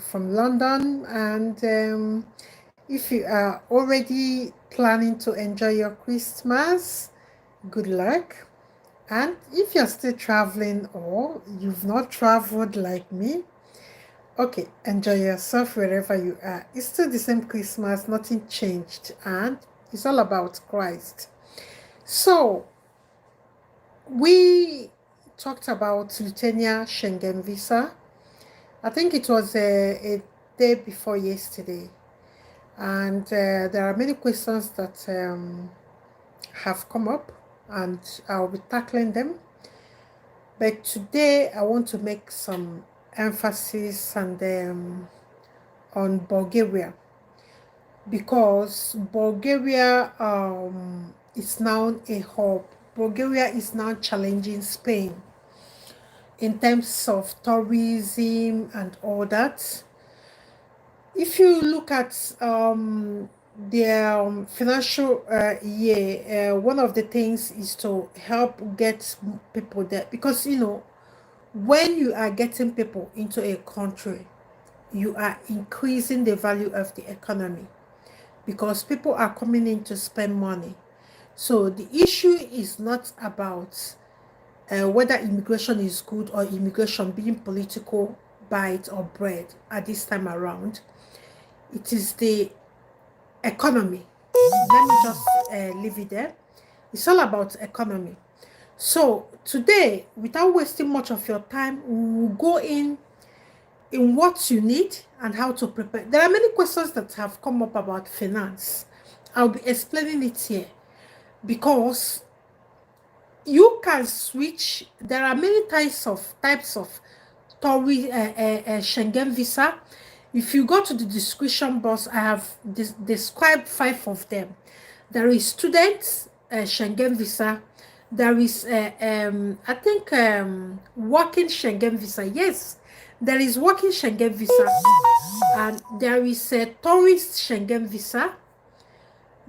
from London, and if you are already planning to enjoy your Christmas, good luck. And if you're still traveling or you've not traveled like me, okay, enjoy yourself wherever you are. It's still the same Christmas, nothing changed, and it's all about Christ. So, we talked about Lithuania Schengen visa. I think it was a day before yesterday, and there are many questions that have come up, and I'll be tackling them. But today I want to make some emphasis on Bulgaria, because Bulgaria is now a hub. Bulgaria is now challenging Spain in terms of tourism and all that. If you look at their financial year, one of the things is to help get people there, because when you are getting people into a country, you are increasing the value of the economy, because people are coming in to spend money. So the issue is not about whether immigration is good or immigration being political bite or bread at this time around. It is the economy. Let me just leave it there. It's all about economy. So today, without wasting much of your time, we will go in what you need and how to prepare. There are many questions that have come up about finance. I'll be explaining it here, because you can switch. There are many types of tourist Schengen visa. If you go to the description box, I have described 5 of them. There is student Schengen visa. There is I think working Schengen visa. Yes, there is working Schengen visa, and there is a tourist Schengen visa.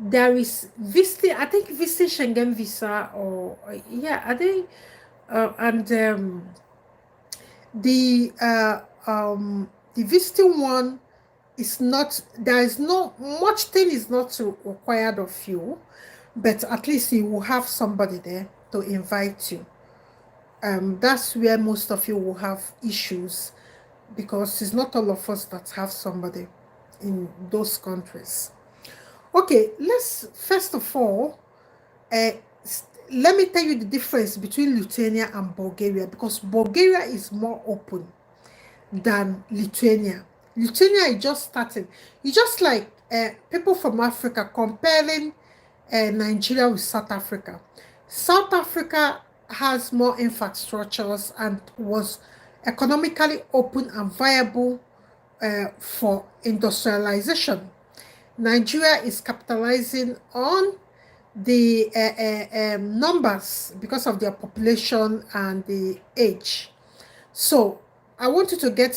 There is visiting, I think visiting Schengen visa, or yeah, I think and the visiting one is not, there is no much thing is not required of you, but at least you will have somebody there to invite you. That's where most of you will have issues, because it's not all of us that have somebody in those countries. Okay, let's first of all, let me tell you the difference between Lithuania and Bulgaria, because Bulgaria is more open than Lithuania. Lithuania is just starting. It's just like people from Africa comparing Nigeria with South Africa. South Africa has more infrastructures and was economically open and viable for industrialization. Nigeria is capitalizing on the numbers because of their population and the age. So I want you to get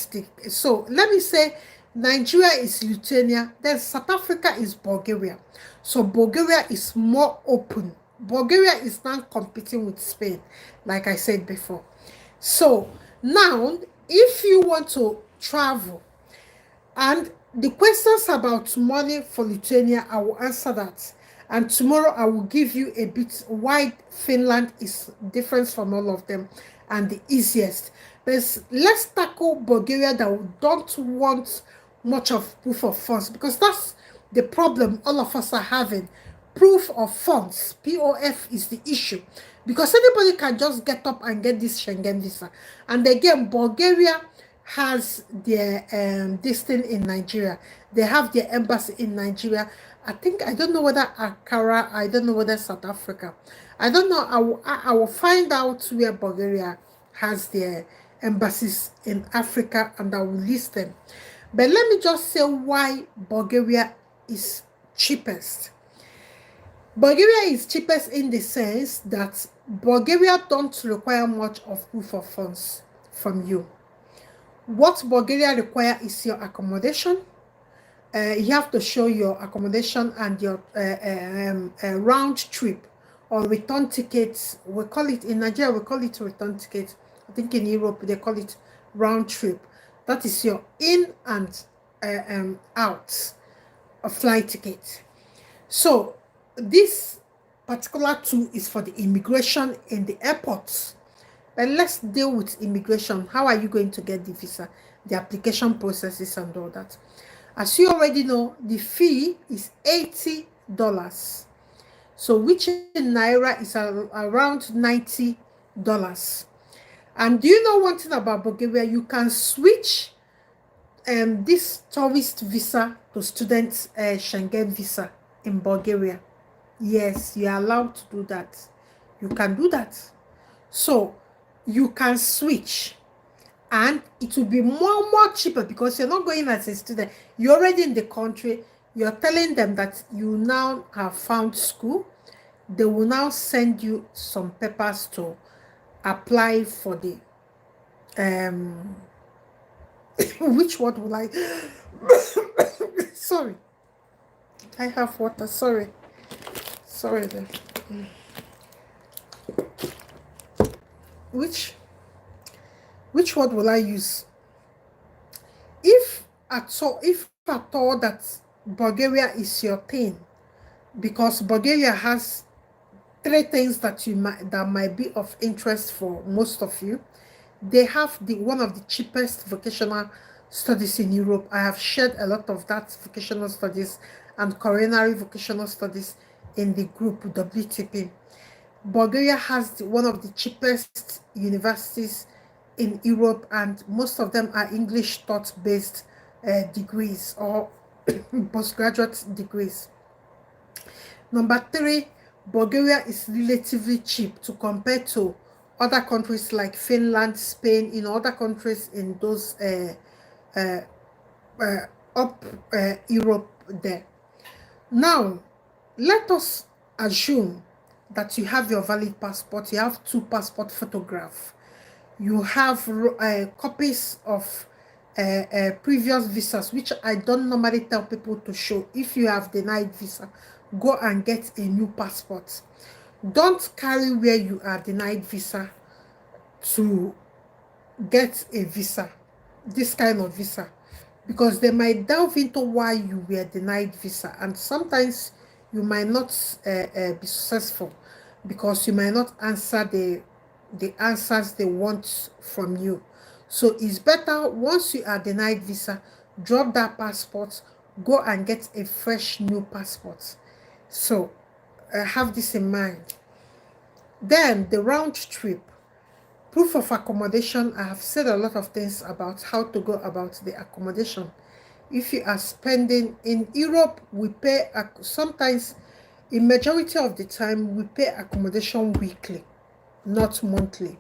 so let me say Nigeria is Lithuania, then South Africa is Bulgaria. So Bulgaria is more open. Bulgaria is not competing with Spain, like I said before. So now, if you want to travel, and the questions about money for Lithuania, I will answer that. And tomorrow I will give you a bit why Finland is different from all of them and the easiest. But let's tackle Bulgaria that we don't want much of proof of funds, because that's the problem all of us are having. Proof of funds, POF, is the issue, because anybody can just get up and get this Schengen visa. And again, Bulgaria has their this thing in Nigeria. They have their embassy in Nigeria. I think, I don't know whether Ankara, I don't know whether South Africa. I don't know. I will find out where Bulgaria has their embassies in Africa, and I will list them. But let me just say why Bulgaria is cheapest. Bulgaria is cheapest in the sense that Bulgaria don't require much of proof of funds from you. What Bulgaria require is your accommodation. You have to show your accommodation and your round trip or return tickets. We call it in Nigeria, we call it return ticket. I think in Europe they call it round trip. That is your in and out of flight ticket. So this particular tool is for the immigration in the airports. But let's deal with immigration. How are you going to get the visa, the application processes and all that? As you already know, the fee is $80. So which in Naira is around $90. And do you know one thing about Bulgaria? You can switch this tourist visa to student Schengen visa in Bulgaria. Yes, you are allowed to do that. You can do that. So you can switch, and it will be more cheaper because you're not going as a student. You're already in the country. You're telling them that you now have found school. They will now send you some papers to apply for the which word will I sorry, I have water. Sorry there. Which word will I use? If at all that Bulgaria is your thing, because Bulgaria has three things that might be of interest for most of you. They have one of the cheapest vocational studies in Europe. I have shared a lot of that vocational studies and culinary vocational studies in the group WTP. Bulgaria has one of the cheapest universities in Europe, and most of them are English taught based degrees or postgraduate degrees. Number three, Bulgaria is relatively cheap to compare to other countries like Finland, Spain, other countries in those up Europe there. Now, let us assume that you have your valid passport, you have 2 passport photographs, you have copies of previous visas, which I don't normally tell people to show. If you have denied visa, go and get a new passport. Don't carry where you are denied visa to get a visa, this kind of visa, because they might delve into why you were denied visa, and sometimes you might not be successful because you might not answer the answers they want from you. So it's better, once you are denied visa, drop that passport, go and get a fresh new passport. So have this in mind. Then the round trip, proof of accommodation. I have said a lot of things about how to go about the accommodation. If you are spending in Europe, we pay sometimes, in majority of the time, we pay accommodation weekly, not monthly.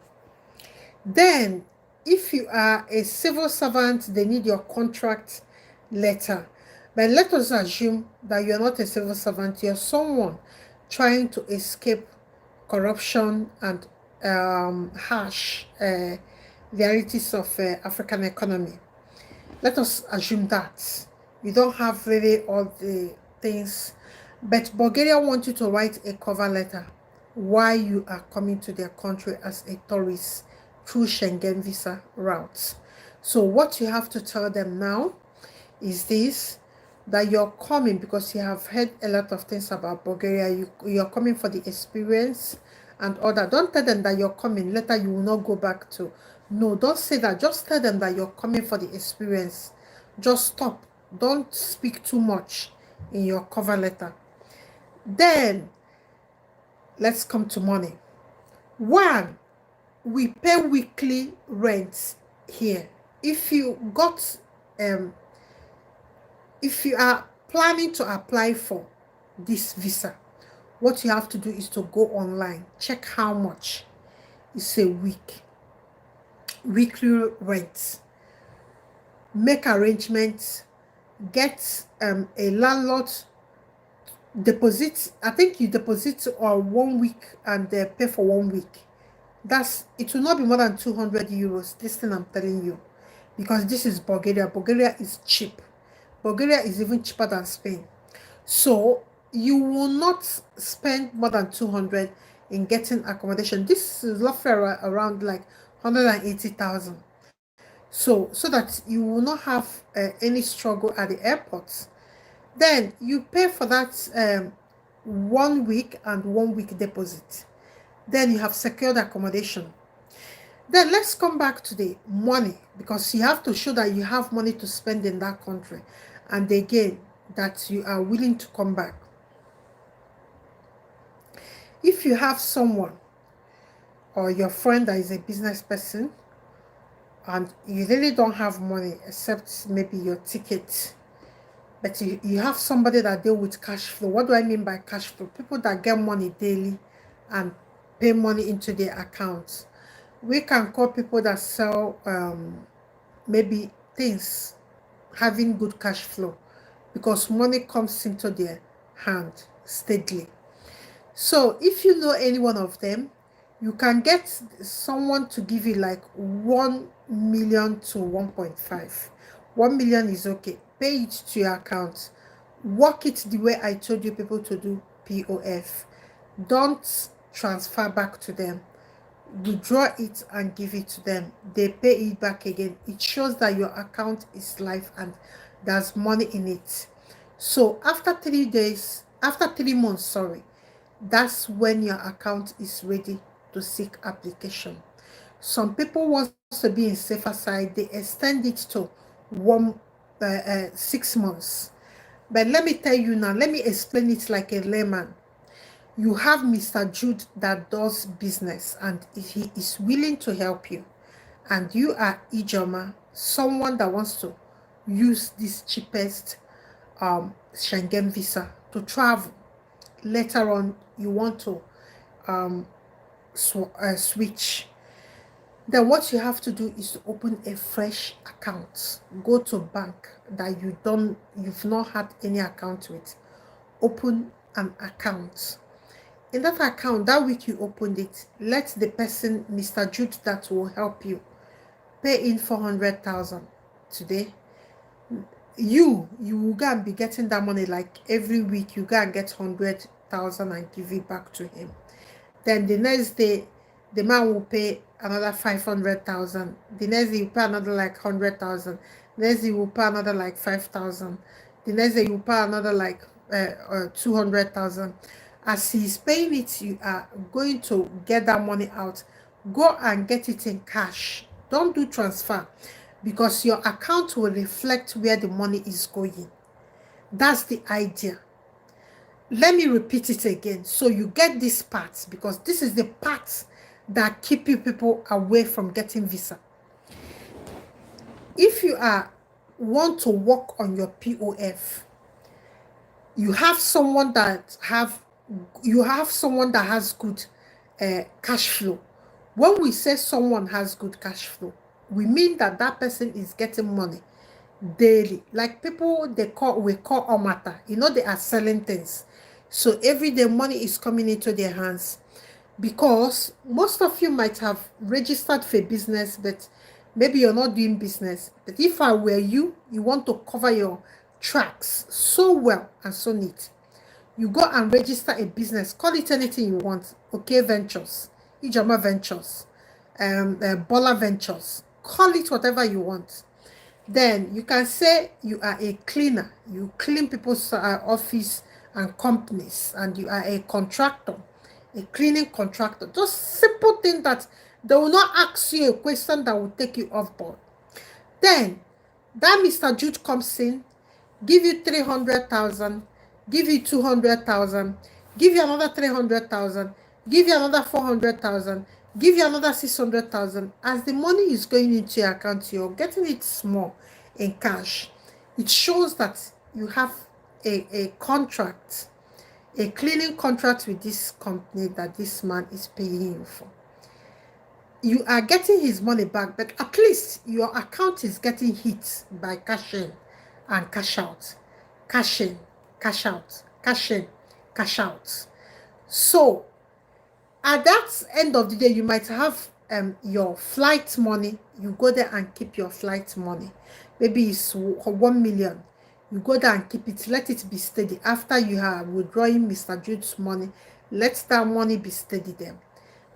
Then if you are a civil servant, they need your contract letter. But let us assume that you're not a civil servant, you're someone trying to escape corruption and harsh realities of African economy. Let us assume that you don't have really all the things, but Bulgaria wants you to write a cover letter why you are coming to their country as a tourist through Schengen visa routes. So what you have to tell them now is this, that you're coming because you have heard a lot of things about Bulgaria. You're coming for the experience and all that. Don't tell them that you're coming, later you will not go back to. No, don't say that. Just tell them that you're coming for the experience. Just stop. Don't speak too much in your cover letter. Then let's come to money. One, we pay weekly rent here. If you are planning to apply for this visa, what you have to do is to go online, check how much is a weekly rent, make arrangements, get a landlord deposit. I think you deposit 1 week and pay for 1 week. It will not be more than 200 euros. This thing I'm telling you, because this is Bulgaria. Bulgaria is cheap. Bulgaria is even cheaper than Spain. So you will not spend more than 200 in getting accommodation. This is roughly around like 180,000. so that you will not have any struggle at the airport. Then you pay for that 1 week and 1 week deposit. Then you have secured accommodation. Then let's come back to the money, because you have to show that you have money to spend in that country, and again, that you are willing to come back. If you have someone or your friend that is a business person and you really don't have money except maybe your ticket, but you have somebody that deal with cash flow. What do I mean by cash flow? People that get money daily and pay money into their accounts. We can call people that sell maybe things having good cash flow, because money comes into their hand steadily. So if you know any one of them, you can get someone to give you like 1 million to 1.5. 1 million is okay. Pay it to your account. Work it the way I told you people to do POF. Don't transfer back to them. Withdraw it and give it to them. They pay it back again. It shows that your account is live and there's money in it. So after 3 months, sorry, that's when your account is ready to seek application. Some people want to be in safer side, they extend it to 6 months. But let me tell you now, let me explain it like a layman. You have Mr. Jude that does business and he is willing to help you. And you are Ijoma, someone that wants to use this cheapest Schengen visa to travel. Later on, you want to switch. Then what you have to do is to open a fresh account. Go to bank that you've not had any account with. Open an account. In that account, that week you opened it, let the person, Mr. Jude, that will help you, pay in 400,000 today. You will go and be getting that money like every week. You go and get 100,000 and give it back to him. Then the next day, the man will pay another 500,000. The next day, you pay another like 100,000. Next day, you will pay another like 5,000. The next day, you pay another like 200,000. As he's paying it, you are going to get that money out. Go and get it in cash. Don't do transfer, because your account will reflect where the money is going. That's the idea. Let me repeat it again so you get this part, because this is the part that keep you people away from getting visa. If you want to work on your POF, you have someone that has good cash flow. When we say someone has good cash flow, we mean that that person is getting money daily. Like people we call omata. You know, they are selling things. So every day money is coming into their hands. Because most of you might have registered for business, but maybe you're not doing business. But if I were you, you want to cover your tracks so well and so neat. You go and register a business. Call it anything you want. Okay, Ventures, Ijoma Ventures, Bola Ventures. Call it whatever you want. Then you can say you are a cleaner. You clean people's office and companies, and you are a contractor, a cleaning contractor. Just simple thing that they will not ask you a question that will take you off board. Then that Mr. Jude comes in, give you 300,000, give you 200,000, give you another 300,000, give you another 400,000, give you another 600,000. As the money is going into your account, you're getting it small in cash. It shows that you have a contract, a cleaning contract with this company that this man is paying you for. You are getting his money back, but at least your account is getting hit by cash in and cash out. Cash in, cash out, cash in, cash out. So at that end of the day, you might have your flight money. You go there and keep your flight money. Maybe it's 1 million. You go there and keep it. Let it be steady. After you are withdrawing Mr. Jude's money, let that money be steady then.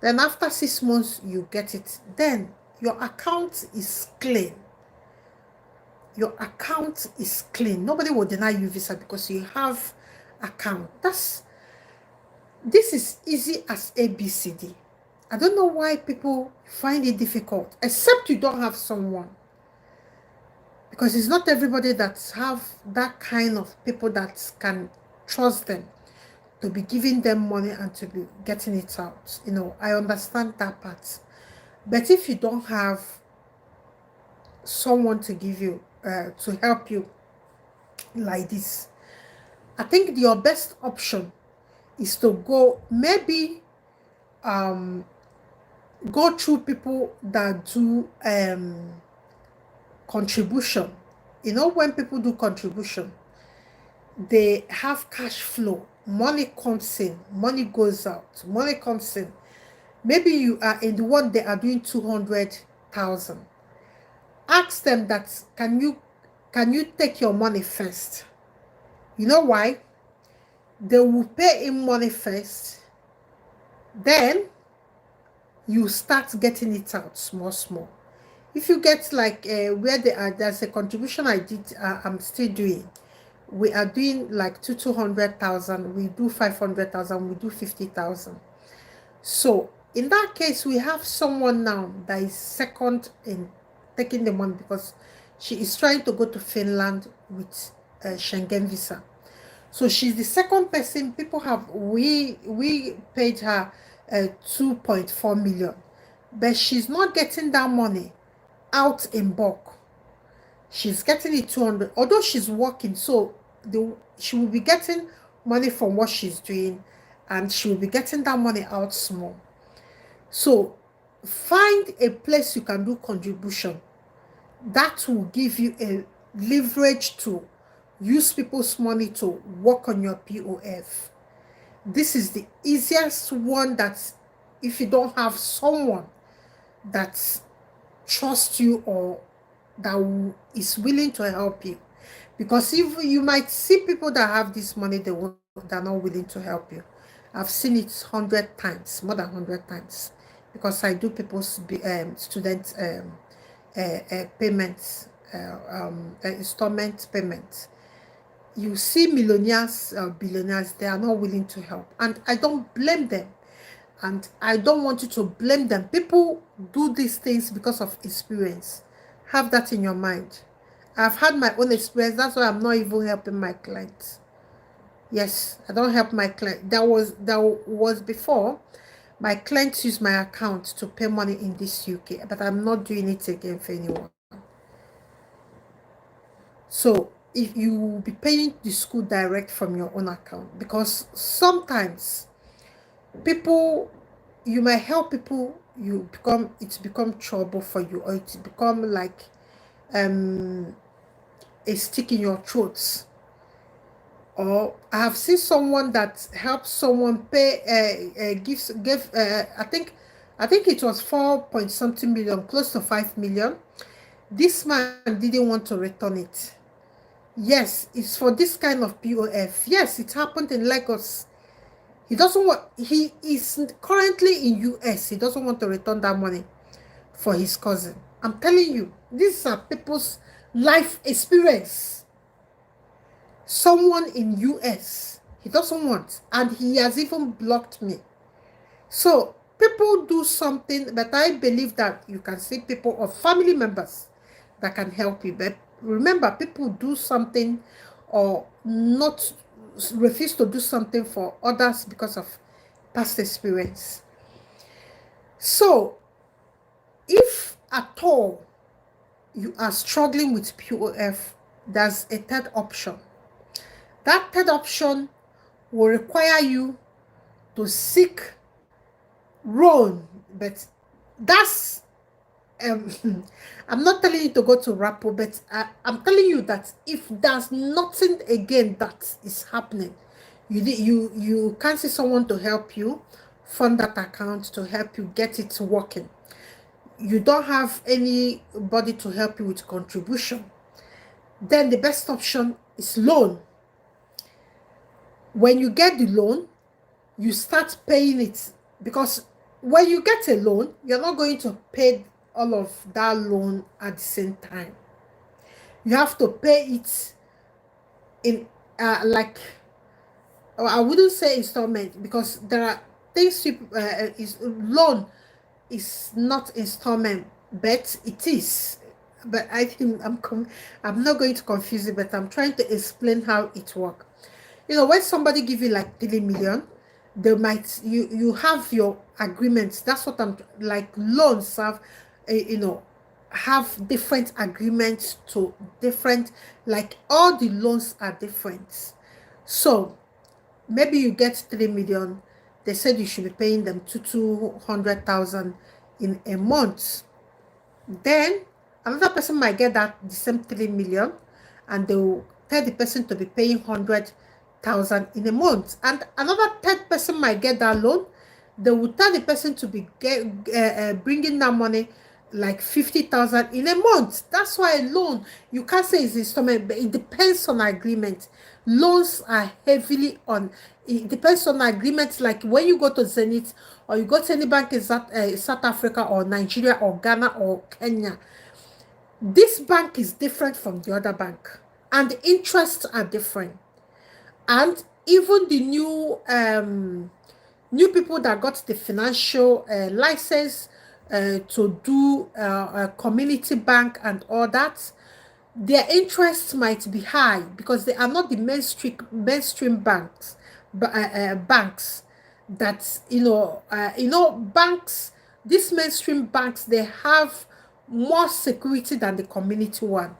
Then after 6 months, you get it. Then your account is clean. your account is clean. Nobody will deny you visa because you have account. This is easy as ABCD. I don't know why people find it difficult, except you don't have someone. Because it's not everybody that have that kind of people that can trust them to be giving them money and to be getting it out. You know, I understand that part. But if you don't have someone to give you, to help you like this, I think your best option is to go, maybe go through people that do contribution. You know, when people do contribution, they have cash flow. Money comes in, money goes out, money comes in. Maybe you are in the one they are doing 200,000. Ask them that, can you take your money first? You know why? They will pay in money first, then you start getting it out small. If you get like where they are, there's a contribution I did, I'm still doing. We are doing like 200,000, we do 500,000, we do 50,000. So in that case, we have someone now that is second in taking the money because she is trying to go to Finland with a Schengen visa. So she's the second person. People have, we paid her 2.4 million, but she's not getting that money out in bulk. She's getting it 200, although she's working, so she will be getting money from what she's doing, and she will be getting that money out small. So find a place you can do contribution that will give you a leverage to use people's money to work on your POF. This is the easiest one, that if you don't have someone that trusts you or that is willing to help you. Because if you might see people that have this money, they're not willing to help you. I've seen it 100 times, more than 100 times, because I do people's student payments, installment payments. You see millionaires, billionaires, they are not willing to help, and I don't blame them, and I don't want you to blame them. People do these things because of experience. Have that in your mind. I've had my own experience. That's why I'm not even helping my clients. Yes, I don't help my client. That was before my clients use my account to pay money in this UK, but I'm not doing it again for anyone. So if you will be paying the school direct from your own account, because sometimes people, you might help people, it's become trouble for you, or it's become like a stick in your throats. Or I have seen someone that helped someone pay give I think it was 4 point something million, close to 5 million. This man didn't want to return it. Yes, it's for this kind of POF. Yes, it happened in Lagos. He doesn't want, he is currently in US. He doesn't want to return that money for his cousin. I'm telling you, these are people's life experience. Someone in US, he doesn't want, and he has even blocked me. So people do something, but I believe that you can see people or family members that can help you. But remember, people do something or not refuse to do something for others because of past experience. So if at all you are struggling with POF, there's a third option. That third option will require you to seek loan, but that's I'm not telling you to go to Rappo, but I'm telling you that if there's nothing again that is happening, you can't see someone to help you fund that account, to help you get it working. You don't have anybody to help you with contribution, then the best option is loan. When you get the loan, you start paying it, because when you get a loan, you're not going to pay all of that loan at the same time. you have to pay it in like, I wouldn't say installment, because there are things people is loan is not installment, but it is. But I think I'm not going to confuse it, but I'm trying to explain how it works. You know, when somebody give you like 3 million, they might, you have your agreements. That's what I'm like. Loans have, you know, have different agreements to different, like all the loans are different. So maybe you get 3 million, they said you should be paying them 200,000 in a month. Then another person might get that the same 3 million, and they will tell the person to be paying 100,000 in a month. And another third person might get that loan. They will tell the person to be bringing that money like 50,000 in a month. That's why a loan, you can't say it's installment, but it depends on agreement. Loans are heavily on, it depends on agreements. Like when you go to Zenith, or you go to any bank in South Africa or Nigeria or Ghana or Kenya, this bank is different from the other bank, and the interests are different. And even the new people that got the financial license to do a community bank and all that, their interests might be high because they are not the mainstream banks, banks that banks. These mainstream banks, they have more security than the community one.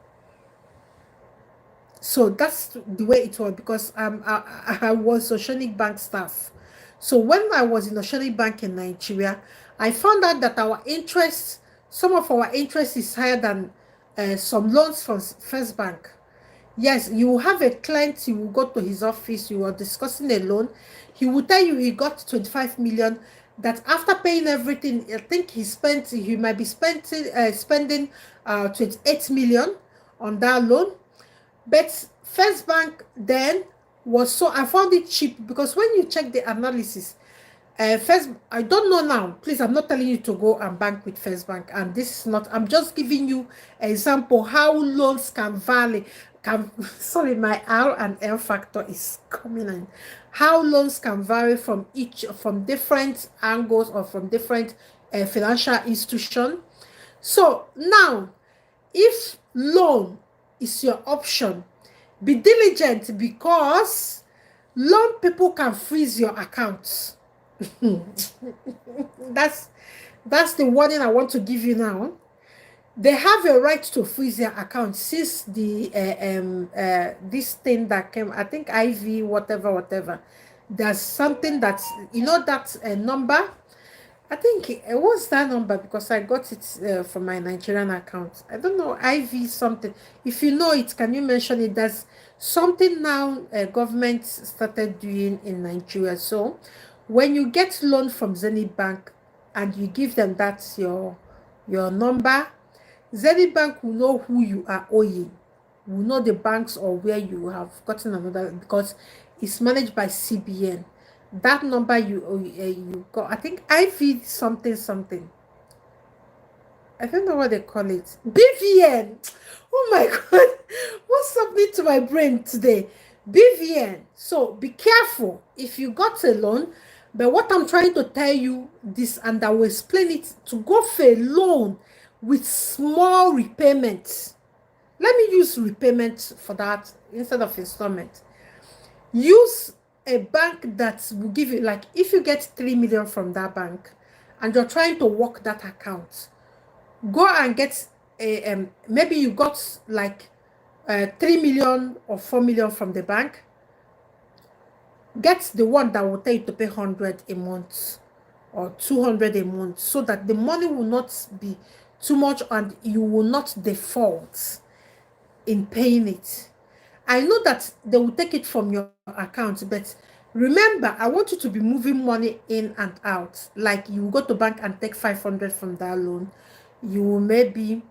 So that's the way it was, because I was Oceanic Bank staff. So when I was in Oceanic Bank in Nigeria, I found out that our interest, some of our interest is higher than some loans from First Bank. Yes, you will have a client, you will go to his office, you are discussing a loan. He will tell you he got 25 million, that after paying everything, I think he might be spending 28 million on that loan. But First Bank then was, so I found it cheap, because when you check the analysis, first, I don't know now. Please, I'm not telling you to go and bank with First Bank. And this is not, I'm just giving you example how loans can vary. Sorry, my R and L factor is coming in. How loans can vary from different angles, or from different financial institution. So now, if loan is your option, be diligent, because loan people can freeze your accounts. that's the warning I want to give you now. They have a right to freeze their account, since the this thing that came, I think IV whatever. There's something that's, that number. I think it was that number, because I got it from my Nigerian account. I don't know, IV something. If you know it, can you mention it? There's something now government started doing in Nigeria. So when you get loan from Zenith Bank and you give them that's your number, Zenith Bank will know who you are owing, will know the banks or where you have gotten another, because it's managed by CBN. That number you got, I think IV something. I don't know what they call it. BVN. Oh my God. What's happening to my brain today? BVN. So be careful if you got a loan. But what I'm trying to tell you this, and I will explain it, to go for a loan with small repayments. Let me use repayment for that instead of installment. Use a bank that will give you, like, if you get 3 million from that bank and you're trying to work that account, go and get a maybe you got like 3 million or 4 million from the bank. Get the one that will tell you to pay 100 a month or 200 a month, so that the money will not be too much and you will not default in paying it. I know that they will take it from your account, but remember, I want you to be moving money in and out. Like, you go to bank and take 500 from that loan, you will maybe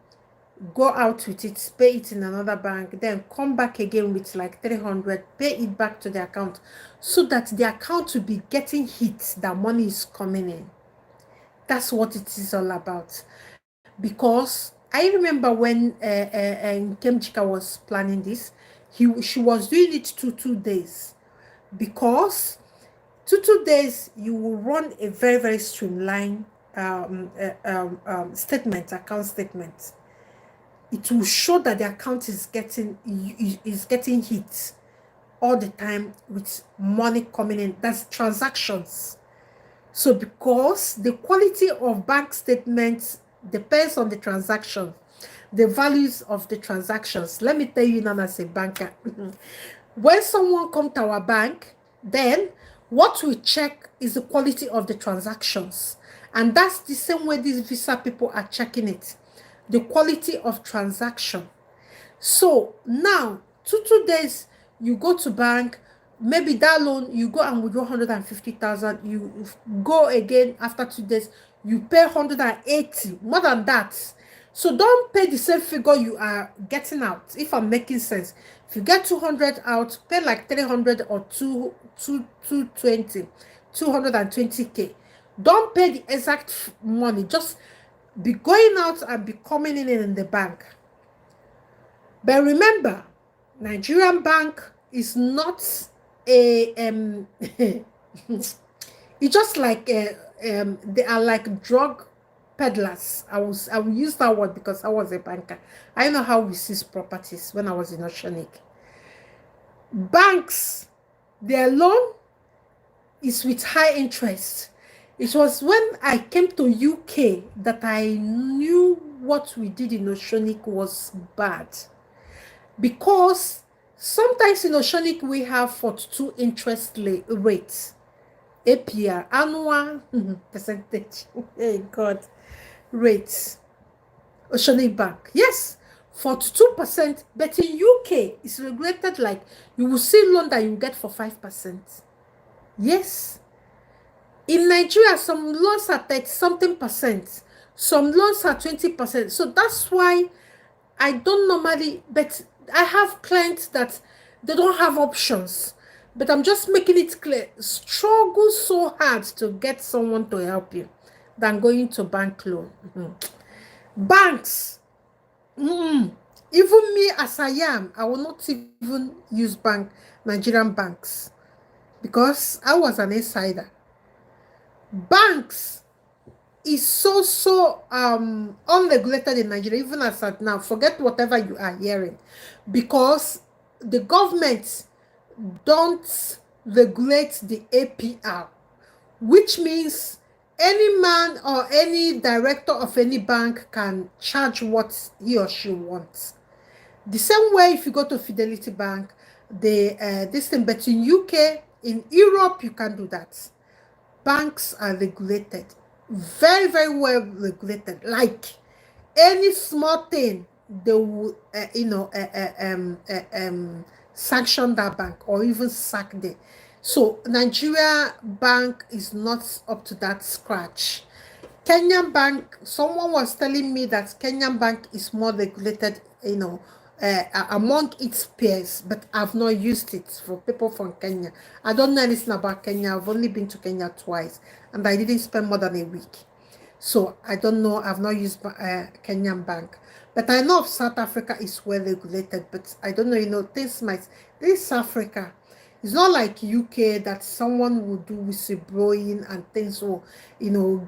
go out with it, pay it in another bank, then come back again with like 300, pay it back to the account, so that the account will be getting hit, that money is coming in. That's what it is all about. Because I remember when Kemchika was planning this, she was doing it 2 days, because 2 days you will run a very very streamlined statement, account statement. It will show that the account is getting hit all the time with money coming in. That's transactions. So because the quality of bank statements depends on the transaction, the values of the transactions. Let me tell you now, as a banker, when someone comes to our bank, then what we check is the quality of the transactions. And that's the same way these visa people are checking it, the quality of transaction. So now, 2 days, you go to bank, maybe that loan, you go and withdraw 150,000, you go again after 2 days, you pay 180, more than that. So don't pay the same figure you are getting out, if I'm making sense. If you get 200 out, pay like 300 or 220, 220K. Don't pay the exact money, just be going out and be coming in the bank. But remember, Nigerian bank is not a it's just like they are like drug peddlers. I will use that word because I was a banker. I know how we seize properties when I was in Oceanic. Banks, their loan is with high interest. It was when I came to UK that I knew what we did in Oceanic was bad. Because sometimes in Oceanic we have 42 interest rates, APR, annual percentage, hey God, rates, Oceanic Bank, yes, 42%, but in UK it's regulated like you will see loan that you get for 5%. Yes, in Nigeria some loans are 30 something percent, some loans are 20%. So that's why I don't normally, but I have clients that they don't have options. But I'm just making it clear, struggle so hard to get someone to help you than going to bank loan. Banks, even me as I am, I will not even use Nigerian banks, because I was an insider. Banks is so unregulated in Nigeria, even as at now. Forget whatever you are hearing, because the government don't regulate the APR, which means any man or any director of any bank can charge what he or she wants. The same way if you go to Fidelity Bank, this thing, but in UK, in Europe, you can do that. Banks are regulated, very very well regulated. Like any small thing, they will sanction that bank or even sack them. So Nigeria bank is not up to that scratch. Kenyan bank, someone was telling me that Kenyan bank is more regulated, among its peers, but I've not used it for people from Kenya. I don't know anything about Kenya. I've only been to Kenya twice, and I didn't spend more than a week. So I don't know. I've not used Kenyan bank, but I know of South Africa is well regulated. But I don't know. This is Africa. It's not like UK that someone will do whistleblowing and things will,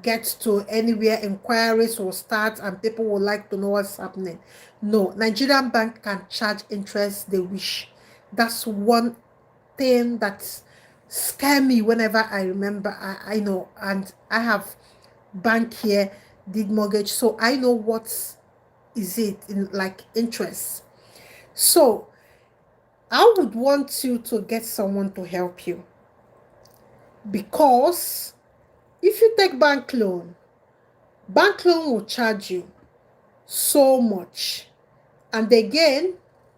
get to anywhere, inquiries will start and people will like to know what's happening. No, Nigerian bank can charge interest they wish. That's one thing that scare me whenever I remember. I know, and I have bank here, did mortgage, so I know what is it in like interest. So I would want you to get someone to help you, because if you take bank loan will charge you so much. And again,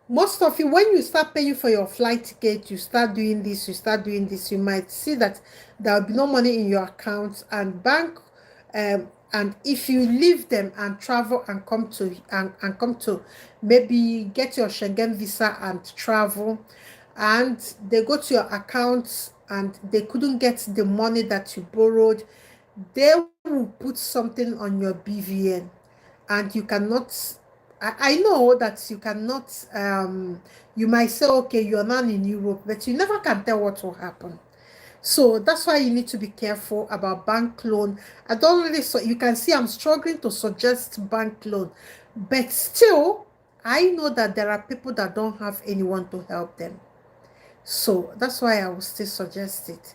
most of you, when you start paying for your flight ticket, you start doing this, you might see that there will be no money in your account, and bank and if you leave them and travel and come to maybe get your Schengen visa and travel, and they go to your account and they couldn't get the money that you borrowed, they will put something on your BVN, and you cannot I know that you cannot, you might say, okay, you're not in Europe, but you never can tell what will happen. So that's why you need to be careful about bank loan. I don't really, so you can see I'm struggling to suggest bank loan, but still, I know that there are people that don't have anyone to help them. So that's why I will still suggest it.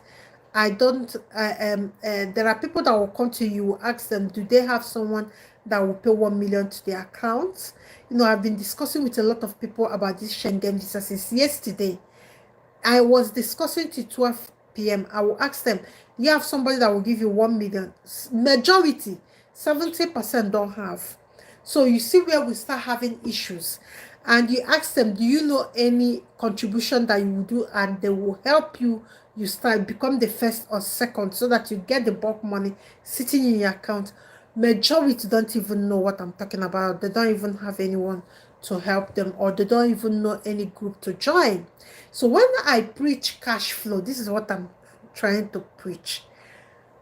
I don't, there are people that will come to you, ask them, do they have someone that will pay 1 million to their account? You know, I've been discussing with a lot of people about this Schengen visa since yesterday. I was discussing till 12 p.m. I will ask them, you have somebody that will give you 1 million. Majority, 70% don't have. So you see where we start having issues. And you ask them, do you know any contribution that you will do? And they will help you. You start become the first or second so that you get the bulk money sitting in your account. Majority don't even know what I'm talking about. They don't even have anyone to help them, or they don't even know any group to join. So when I preach cash flow, this is what I'm trying to preach.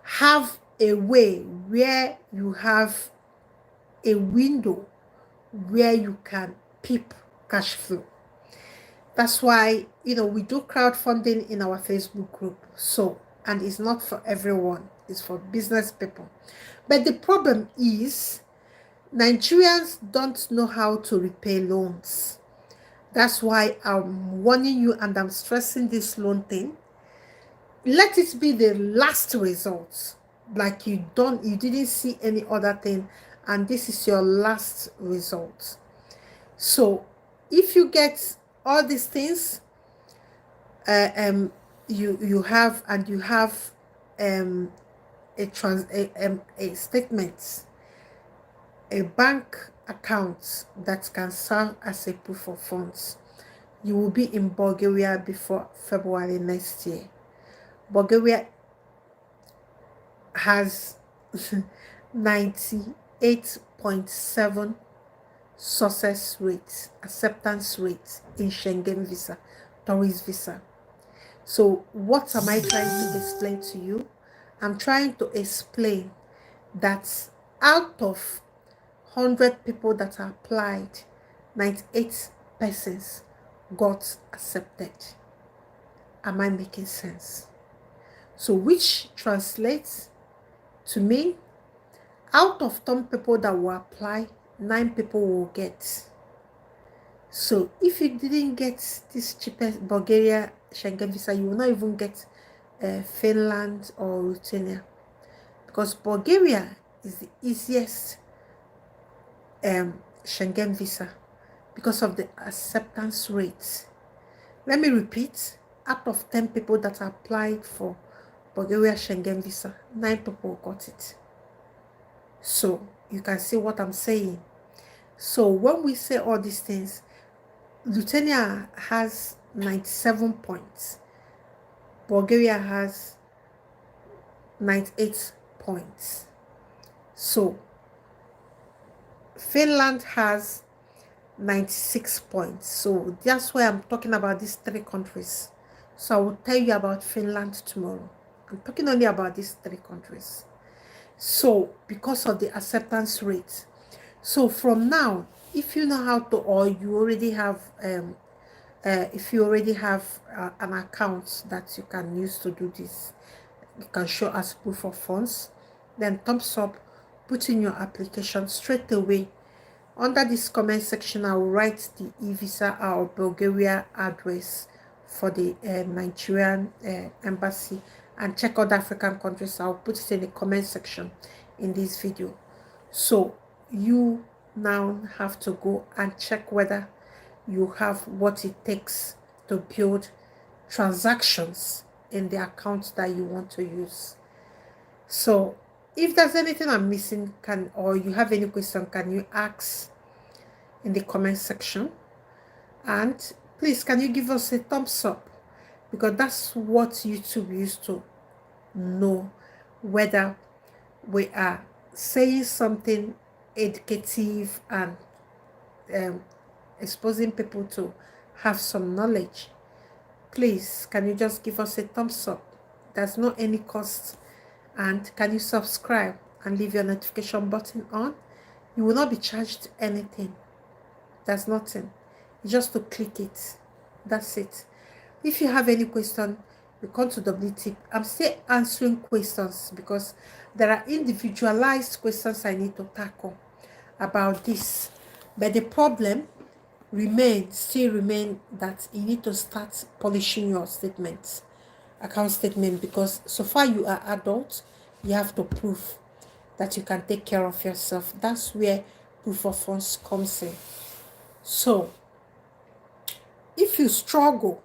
Have a way where you have a window where you can peep cash flow. That's why, you know, we do crowdfunding in our Facebook group. So, and it's not for everyone, it's for business people. But the problem is Nigerians don't know how to repay loans. That's why I'm warning you and I'm stressing this loan thing. Let it be the last result. Like you didn't see any other thing, and this is your last result. So if you get all these things, you have a statement, a bank account that can serve as a proof of funds. You will be in Bulgaria before February next year. Bulgaria has 98.7 success rate, acceptance rate in Schengen visa, tourist visa. So what am I trying to explain to you? I'm trying to explain that out of 100 people that applied, 98 persons got accepted. Am I making sense? So which translates to me, out of 10 people that will apply, 9 people will get. So if you didn't get this cheapest Bulgaria Schengen visa, you will not even get Finland or Lithuania, because Bulgaria is the easiest Schengen visa because of the acceptance rate. Let me repeat, out of 10 people that applied for Bulgaria Schengen visa, 9 people got it. So you can see what I'm saying. So when we say all these things, Lithuania has 97 points. Bulgaria has 98 points. So Finland has 96 points. So that's why I'm talking about these 3 countries. So I will tell you about Finland tomorrow. I'm talking only about these 3 countries. So because of the acceptance rate. So from now, if you know how to, or you already have if you already have an account that you can use to do this, you can show as proof of funds, then thumbs up, put in your application straight away. Under this comment section, I will write the e-visa or Bulgaria address for the Nigerian embassy, and check other African countries. I'll put it in the comment section in this video. So you now have to go and check whether you have what it takes to build transactions in the account that you want to use. So if there's anything I'm missing, or you have any question, can you ask in the comment section? And please, can you give us a thumbs up, because that's what YouTube used to know whether we are saying something educative and exposing people to have some knowledge. Please, can you just give us a thumbs up? There's no any cost. And can you subscribe and leave your notification button on? You will not be charged anything. There's nothing. You just to click it. That's it. If you have any question, you come to WT. I'm still answering questions because there are individualized questions I need to tackle about this. But the problem still remain that you need to start polishing your statements, account statement, because so far you are adult, you have to prove that you can take care of yourself. That's where proof of funds comes in. So if you struggle,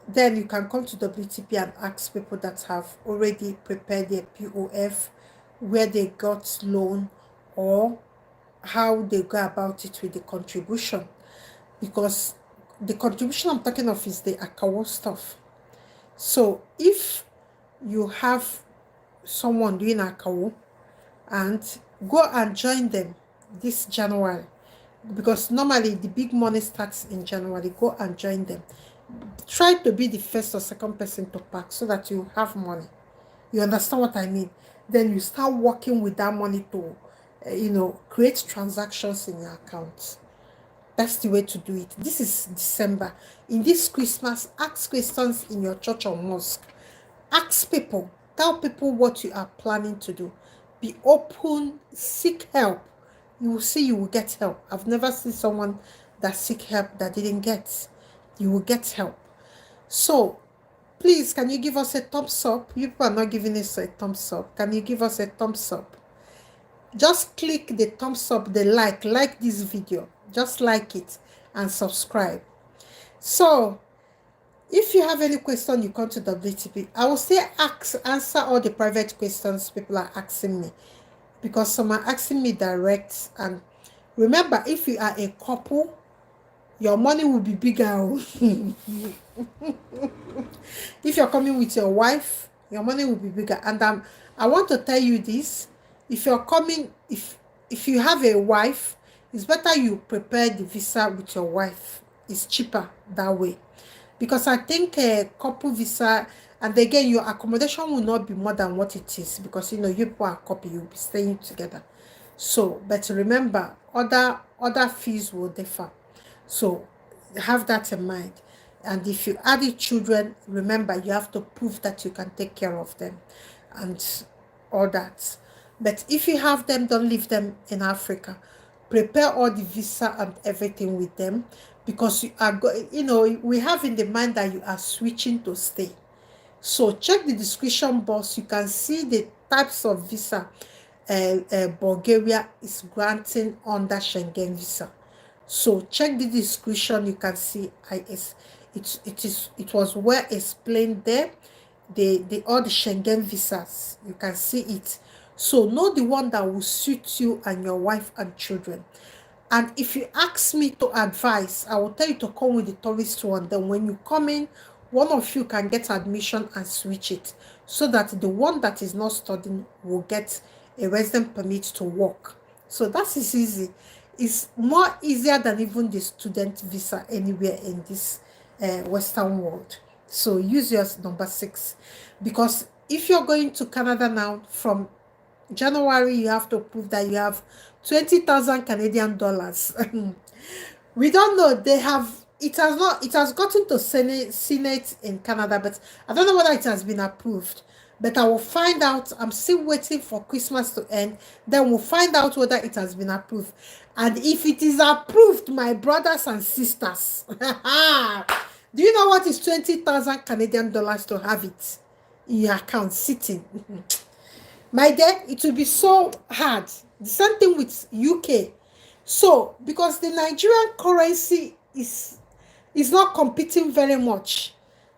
then you can come to WTP and ask people that have already prepared their POF, where they got loan, or how they go about it with the contribution. Because the contribution I'm talking of is the Akawo stuff. So if you have someone doing Akawo, and go and join them this January, because normally the big money starts in January, go and join them. Try to be the first or second person to pack so that you have money. You understand what I mean? Then you start working with that money to, create transactions in your account. That's the way to do it. This is December. In this Christmas, ask questions in your church or mosque. Ask people. Tell people what you are planning to do. Be open. Seek help. You will see you will get help. I've never seen someone that seek help that didn't get. You will get help. So, please, can you give us a thumbs up? You people are not giving us a thumbs up. Can you give us a thumbs up? Just click the thumbs up, the like this video. Just like it and subscribe. So, if you have any question, you come to WTP. I will say answer all the private questions people are asking me, because some are asking me direct. And remember, if you are a couple, your money will be bigger. If you're coming with your wife, your money will be bigger. And I want to tell you this: if you're coming, if you have a wife, it's better you prepare the visa with your wife. It's cheaper that way. Because I think a couple visa, and again, your accommodation will not be more than what it is, because you people are a couple, you'll be staying together. So, but remember, other fees will differ. So have that in mind. And if you add children, remember you have to prove that you can take care of them and all that. But if you have them, don't leave them in Africa. Prepare all the visa and everything with them, because you are we have in the mind that you are switching to stay. So check the description box. You can see the types of visa Bulgaria is granting under Schengen visa. So check the description. You can see it was well explained there. All the Schengen visas, you can see it. So know the one that will suit you and your wife and children. And if you ask me to advise, I will tell you to come with the tourist one. Then when you come in, one of you can get admission and switch it, so that the one that is not studying will get a resident permit to work. So that is easy. It's more easier than even the student visa anywhere in this Western world. So use yours, number 6. Because if you're going to Canada now, from January, you have to prove that you have 20,000 Canadian dollars. We don't know. It has gotten to Senate in Canada, but I don't know whether it has been approved. But I will find out. I'm still waiting for Christmas to end. Then we'll find out whether it has been approved. And if it is approved, my brothers and sisters, do you know what is 20,000 Canadian dollars to have it in your account sitting? My dear, it will be so hard. The same thing with UK. So, because the Nigerian currency is not competing very much.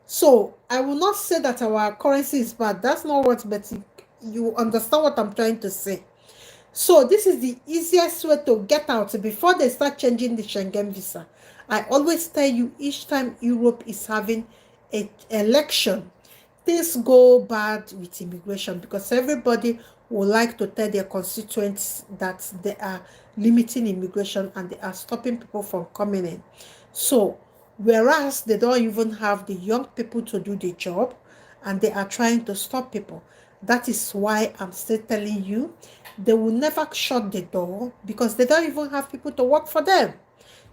So, I will not say that our currency is bad. That's not what, but you understand what I'm trying to say. So, this is the easiest way to get out before they start changing the Schengen visa. I always tell you, each time Europe is having an election, things go bad with immigration, because everybody would like to tell their constituents that they are limiting immigration and they are stopping people from coming in. So, whereas they don't even have the young people to do the job, and they are trying to stop people. That is why I'm still telling you, they will never shut the door because they don't even have people to work for them.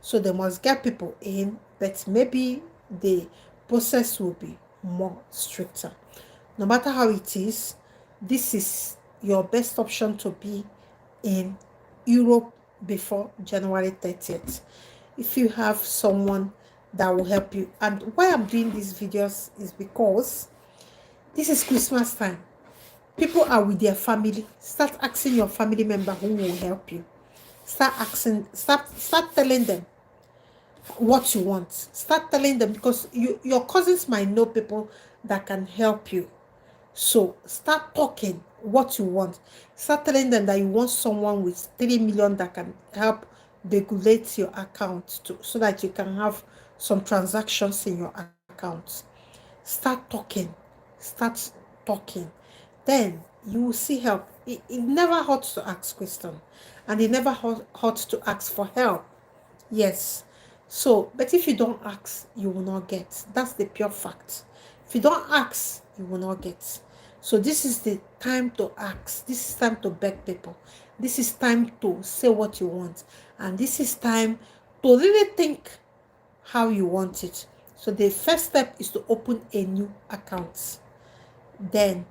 So they must get people in, but maybe the process will be more stricter. No matter how it is, this is your best option to be in Europe before January 30th. If you have someone that will help you. And why I'm doing these videos is because this is Christmas time. People are with their family. Start asking your family member who will help you. Start asking, start telling them what you want. Start telling them, because your cousins might know people that can help you. So start talking what you want. Start telling them that you want someone with 3 million that can help regulate your account to, so that you can have some transactions in your account. Start talking. Start talking. Then you will see help. It never hurts to ask questions, and it never hurts to ask for help. Yes. So, but if you don't ask, you will not get. That's the pure fact. If you don't ask, you will not get. So this is the time to ask. This is time to beg people. This is time to say what you want. And this is time to really think how you want it. So the first step is to open a new account. Then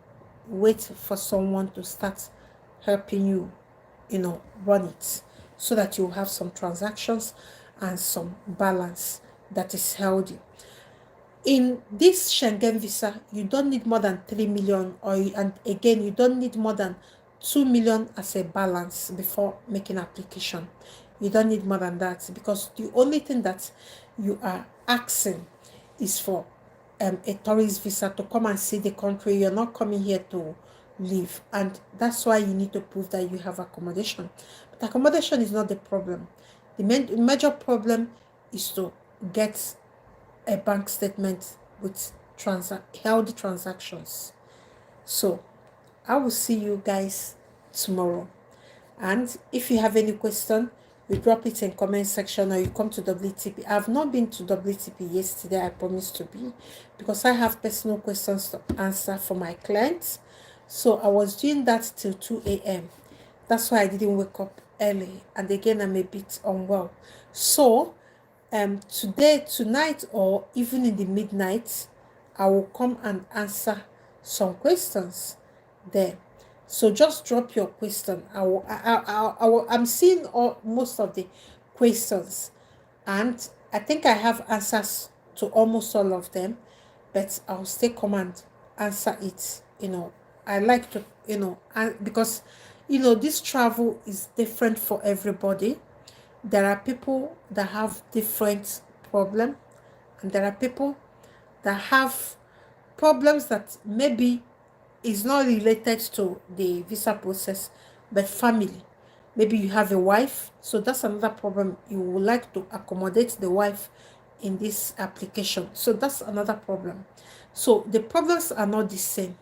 wait for someone to start helping you, run it, so that you have some transactions and some balance that is healthy. In this Schengen visa, you don't need more than 3 million, and again, you don't need more than 2 million as a balance before making application. You don't need more than that, because the only thing that you are asking is for a tourist visa to come and see the country. You're not coming here to live, and that's why you need to prove that you have accommodation. But accommodation is not the problem. The major problem is to get a bank statement with healthy transactions. So I will see you guys tomorrow, and if you have any question, you drop it in comment section, or you come to WTP. I have not been to WTP yesterday. I promised to be, because I have personal questions to answer for my clients. So I was doing that till 2 a.m. That's why I didn't wake up early, and again, I'm a bit unwell. So today, tonight, or even in the midnight, I will come and answer some questions there. So just drop your question. I'm seeing most of the questions, and I think I have answers to almost all of them, but I'll still come and answer it. I like to, because, this travel is different for everybody. There are people that have different problems, and there are people that have problems that maybe is not related to the visa process, but family. Maybe you have a wife, so that's another problem. You would like to accommodate the wife in this application, so that's another problem. So the problems are not the same.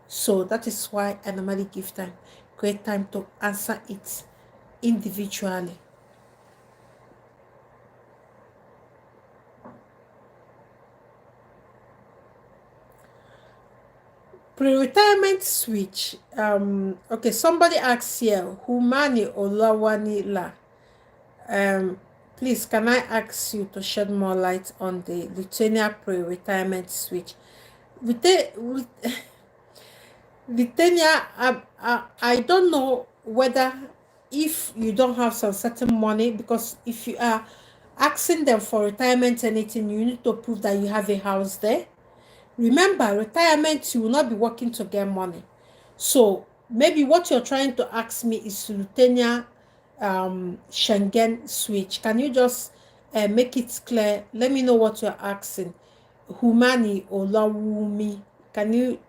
So that is why I normally give time, great time, to answer it individually. Pre-retirement switch. Okay, somebody asks here, Humani Olawanila. Please, can I ask you to shed more light on the Lithuania pre-retirement switch? Lithuania, I don't know whether, if you don't have some certain money, because if you are asking them for retirement anything, you need to prove that you have a house there. Remember, retirement, you will not be working to get money. So maybe what you're trying to ask me is Lithuania Schengen switch. Can you just make it clear? Let me know what you're asking. Humani or Lawumi. Can you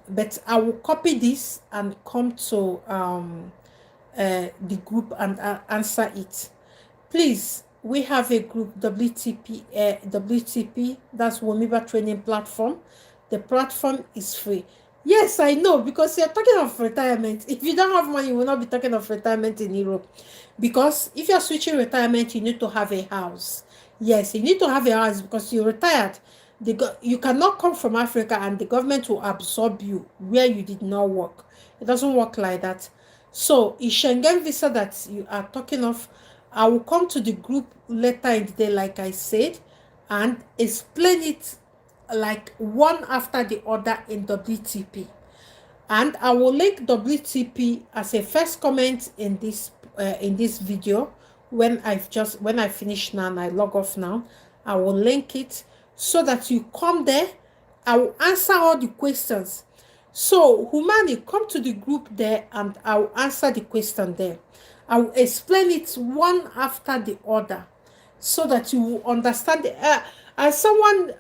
but I will copy this and come to the group and answer it. Please, we have a group, WTP, that's Womiba Training Platform. The platform is free. Yes, I know, because you're talking of retirement. If you don't have money, you will not be talking of retirement in Europe. Because if you're switching retirement, you need to have a house. Yes, you need to have a house, because you're retired. You cannot come from Africa and the government will absorb you where you did not work. It doesn't work like that. So a Schengen visa that you are talking of, I will come to the group later in the day, like I said, and explain it like one after the other in WTP. And I will link WTP as a first comment in this video. When I finish now and I log off now, I will link it so that you come there. I will answer all the questions. So Humani, come to the group there and I will answer the question there. I will explain it one after the other so that you will understand the, as someone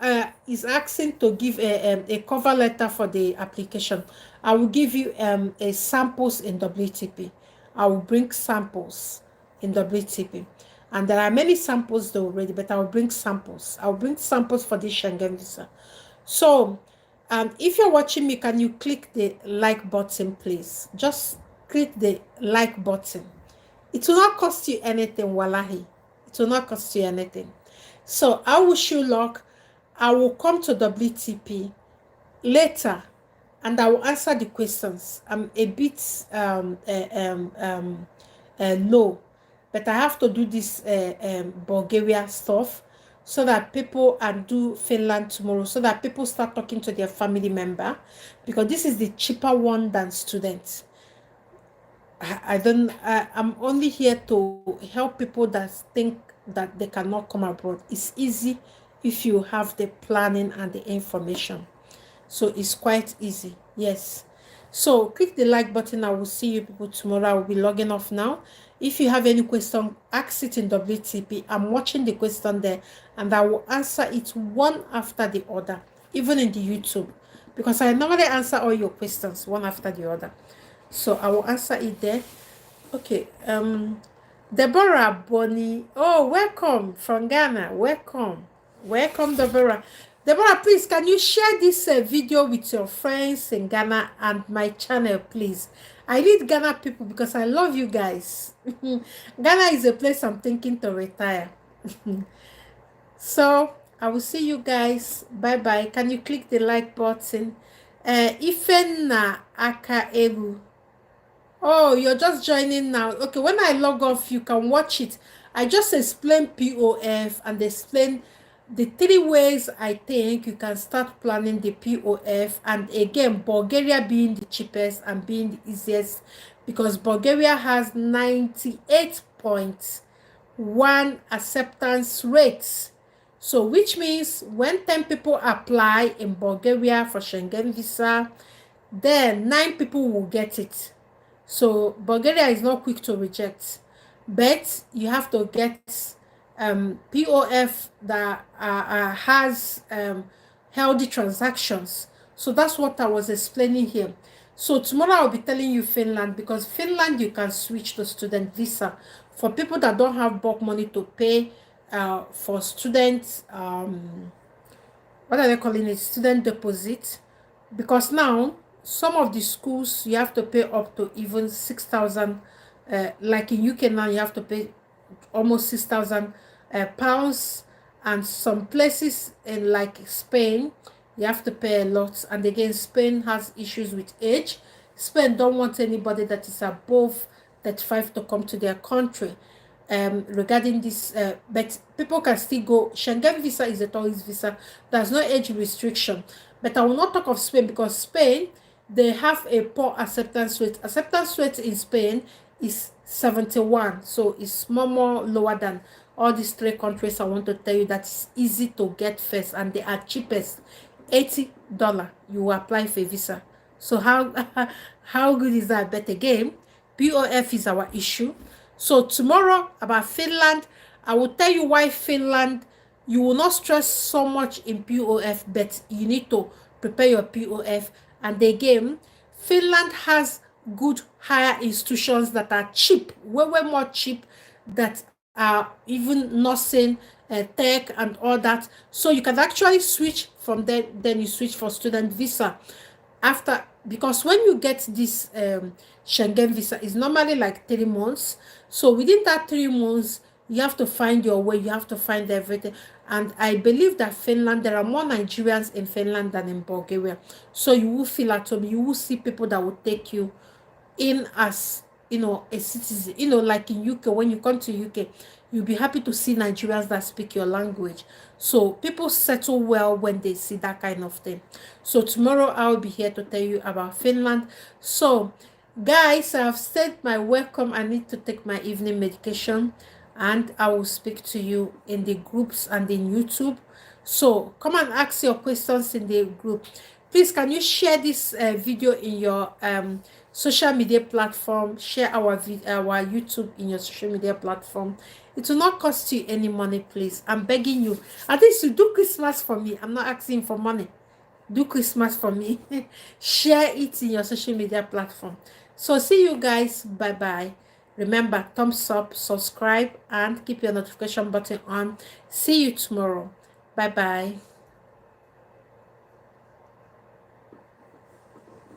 is asking to give a cover letter for the application, I will give you a samples in WTP. I will bring samples in WTP. And there are many samples though already, but I will bring samples. I will bring samples for this Schengen visa. So if you're watching me, can you click the like button, please? Just click the like button. It will not cost you anything, wallahi. It will not cost you anything. So I wish you luck. I will come to WTP later and I will answer the questions. I'm a bit low, but I have to do this Bulgaria stuff so that people, and do Finland tomorrow, so that people start talking to their family member, because this is the cheaper one than students. I'm only here to help people that think that they cannot come abroad. It's easy if you have the planning and the information. So it's quite easy. Yes. So click the like button. I will see you people tomorrow. I will be logging off now. If you have any question, ask it in WTP. I'm watching the question there and I will answer it one after the other, even in the YouTube, because I normally answer all your questions one after the other. So I will answer it there. Okay. Deborah Bonnie. Oh, welcome from Ghana. Welcome. Welcome, Deborah. Deborah, please, can you share this video with your friends in Ghana and my channel, please? I need Ghana people because I love you guys. Ghana is a place I'm thinking to retire. So I will see you guys. Bye bye. Can you click the like button? Ifena Aka Elu. Oh, you're just joining now. Okay, when I log off, you can watch it. I just explain POF and explain the 3 ways I think you can start planning the POF. And again, Bulgaria being the cheapest and being the easiest, because Bulgaria has 98.1 acceptance rates. So which means when 10 people apply in Bulgaria for Schengen visa, then 9 people will get it. So Bulgaria is not quick to reject, but you have to get POF that has healthy transactions. So that's what I was explaining here. So tomorrow I'll be telling you Finland, because Finland you can switch to student visa for people that don't have bulk money to pay for students. What are they calling it? Student deposit. Because now some of the schools you have to pay up to even 6,000. Like in UK now you have to pay almost 6,000 pounds, and some places in like Spain you have to pay a lot. And again, Spain has issues with age. Spain don't want anybody that is above 35 to come to their country. Regarding this, but people can still go. Schengen visa is a tourist visa. There's no age restriction. But I will not talk of Spain, because Spain, they have a poor acceptance rate. Acceptance rate in Spain is 71, so it's more lower than all these 3 countries I want to tell you that is easy to get first, and they are cheapest. $80 you apply for a visa. So how good is that? But again, POF is our issue. So tomorrow about Finland, I will tell you why Finland, you will not stress so much in POF, but you need to prepare your POF. And again, Finland has good higher institutions that are cheap, way more cheap, that are even nursing, tech and all that. So you can actually switch from there, then you switch for student visa after, because when you get this Schengen visa is normally like 3 months. So within that 3 months, you have to find your way, you have to find everything. And I believe that Finland, there are more Nigerians in Finland than in Bulgaria. So you will feel at home. You will see people that will take you in as, a citizen. Like in UK, when you come to UK, you'll be happy to see Nigerians that speak your language. So people settle well when they see that kind of thing. So tomorrow I'll be here to tell you about Finland. So guys, I've said my welcome. I need to take my evening medication, and I will speak to you in the groups and in YouTube. So come and ask your questions in the group. Please, can you share this video in your social media platform? Share our YouTube in your social media platform. It will not cost you any money, please. I'm begging you. At least you do Christmas for me. I'm not asking for money. Do Christmas for me. Share it in your social media platform. So see you guys. Bye bye. Remember, thumbs up, subscribe, and keep your notification button on. See you tomorrow. Bye bye.